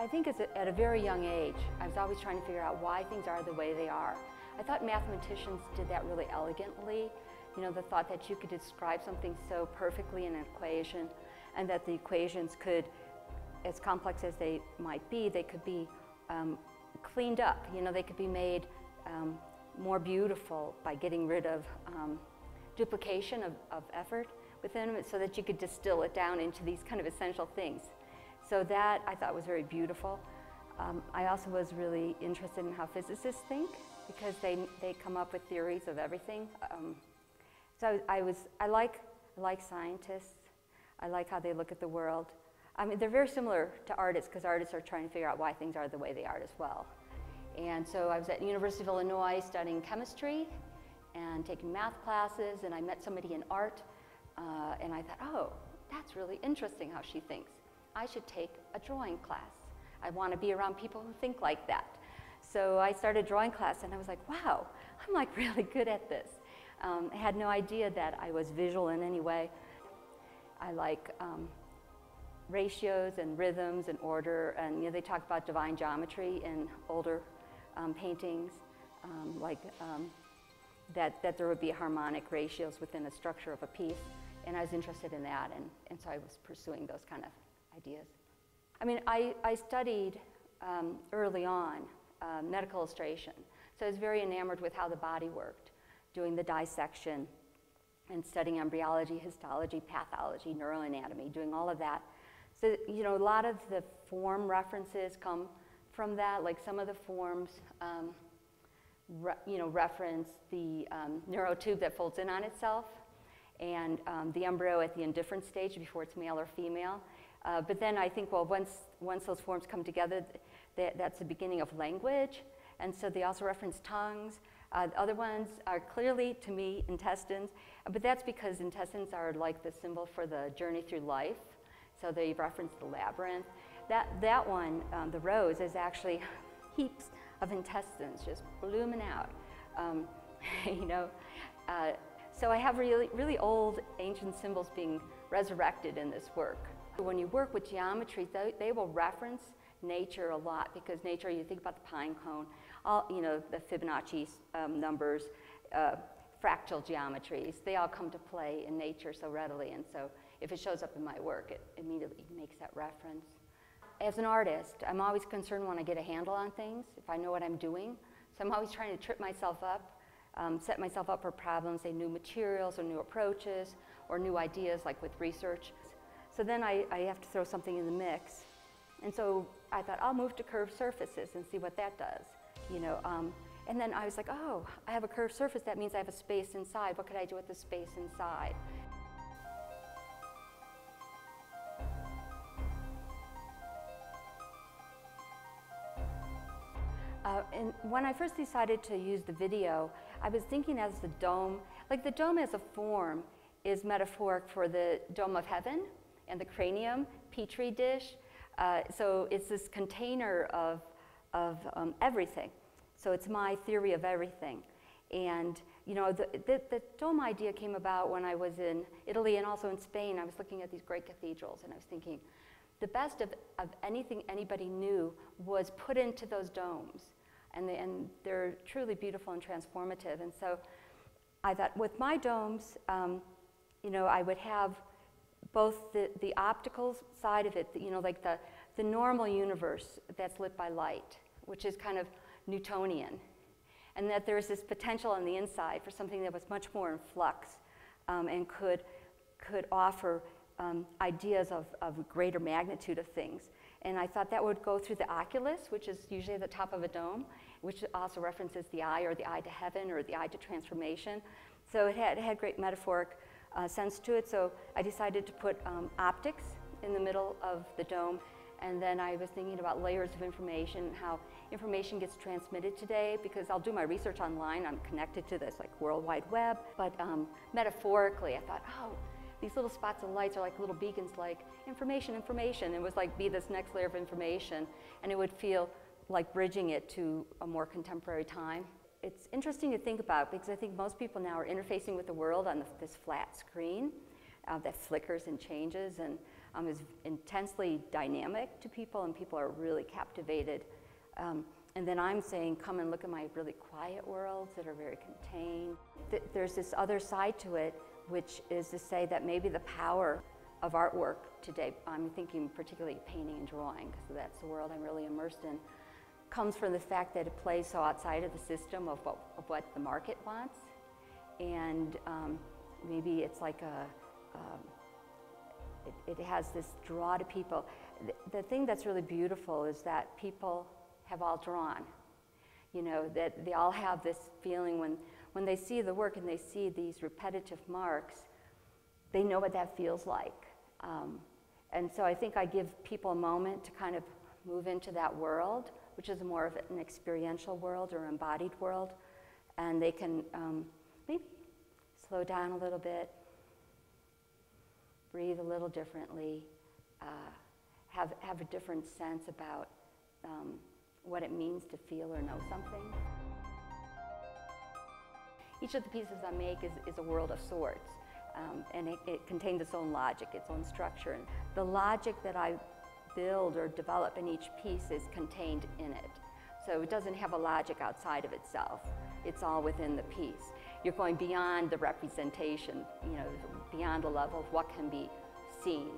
I think at a very young age, I was always trying to figure out why things are the way they are. I thought mathematicians did that really elegantly. You know, the thought that you could describe something so perfectly in an equation, and that the equations could, as complex as they might be, they could be cleaned up. You know, they could be made more beautiful by getting rid of duplication of effort within them, so that you could distill it down into these kind of essential things. So that I thought was very beautiful. I also was really interested in how physicists think, because they come up with theories of everything. So I like scientists. I like how they look at the world. I mean, they're very similar to artists, because artists are trying to figure out why things are the way they are as well. And so I was at the University of Illinois studying chemistry and taking math classes, and I met somebody in art, and I thought, oh, that's really interesting how she thinks. I should take a drawing class. I want to be around people who think like that. So I started drawing class, and I was like, wow, I'm like really good at this. I had no idea that I was visual in any way. I like ratios and rhythms and order, and you know, they talk about divine geometry in older paintings, that there would be harmonic ratios within a structure of a piece, and I was interested in that, and so I was pursuing those kind of ideas. I mean, I studied early on medical illustration, so I was very enamored with how the body worked, doing the dissection and studying embryology, histology, pathology, neuroanatomy, doing all of that. So, you know, a lot of the form references come from that, like some of the forms, reference the neurotube that folds in on itself, and the embryo at the indifferent stage before it's male or female. But then I think, well, once those forms come together, that's the beginning of language, and so they also reference tongues. The other ones are clearly, to me, intestines, but that's because intestines are like the symbol for the journey through life, so they reference the labyrinth. That one, the rose, is actually heaps of intestines just blooming out, you know. So I have really old, ancient symbols being resurrected in this work. When you work with geometry, they will reference nature a lot, because nature, you think about the pine cone, you know, the Fibonacci numbers, fractal geometries, they all come to play in nature so readily, and so if it shows up in my work, it immediately makes that reference. As an artist, I'm always concerned when I get a handle on things, if I know what I'm doing, so I'm always trying to trip myself up, set myself up for problems, say new materials or new approaches or new ideas, like with research. So then I have to throw something in the mix. And so I thought, I'll move to curved surfaces and see what that does. You know, and then I was like, oh, I have a curved surface, that means I have a space inside. What could I do with the space inside? And when I first decided to use the video, I was thinking as the dome, like the dome as a form is metaphoric for the dome of heaven and the cranium, petri dish. So it's this container of everything. So it's my theory of everything. And you know, the dome idea came about when I was in Italy and also in Spain. I was looking at these great cathedrals, and I was thinking, the best of anything anybody knew was put into those domes. And they're truly beautiful and transformative. And so I thought, with my domes, you know, I would have both the optical side of it, you know, like the normal universe that's lit by light, which is kind of Newtonian, and that there's this potential on the inside for something that was much more in flux, and could offer ideas of greater magnitude of things. And I thought that would go through the oculus, which is usually at the top of a dome, which also references the eye, or the eye to heaven, or the eye to transformation. So it had great metaphoric sense to it. So I decided to put optics in the middle of the dome. And then I was thinking about layers of information, how information gets transmitted today, because I'll do my research online. I'm connected to this like World Wide Web. But metaphorically, I thought, oh, these little spots of lights are like little beacons, like information, information. It was like be this next layer of information, and it would feel like bridging it to a more contemporary time. It's interesting to think about, because I think most people now are interfacing with the world on this flat screen that flickers and changes. And is intensely dynamic to people, and people are really captivated. And then I'm saying, come and look at my really quiet worlds that are very contained. There's this other side to it, which is to say that maybe the power of artwork today, I'm thinking particularly painting and drawing, because that's the world I'm really immersed in, comes from the fact that it plays so outside of the system of what the market wants. And maybe it's like it has this draw to people. The thing that's really beautiful is that people have all drawn. You know, that they all have this feeling when they see the work and they see these repetitive marks, they know what that feels like. And so I think I give people a moment to kind of move into that world, which is more of an experiential world or embodied world, and they can maybe slow down a little bit, breathe a little differently, have a different sense about what it means to feel or know something. Each of the pieces I make is a world of sorts, and it contains its own logic, its own structure. And the logic that I build or develop in each piece is contained in it. So it doesn't have a logic outside of itself. It's all within the piece. You're going beyond the representation, you know, beyond the level of what can be seen.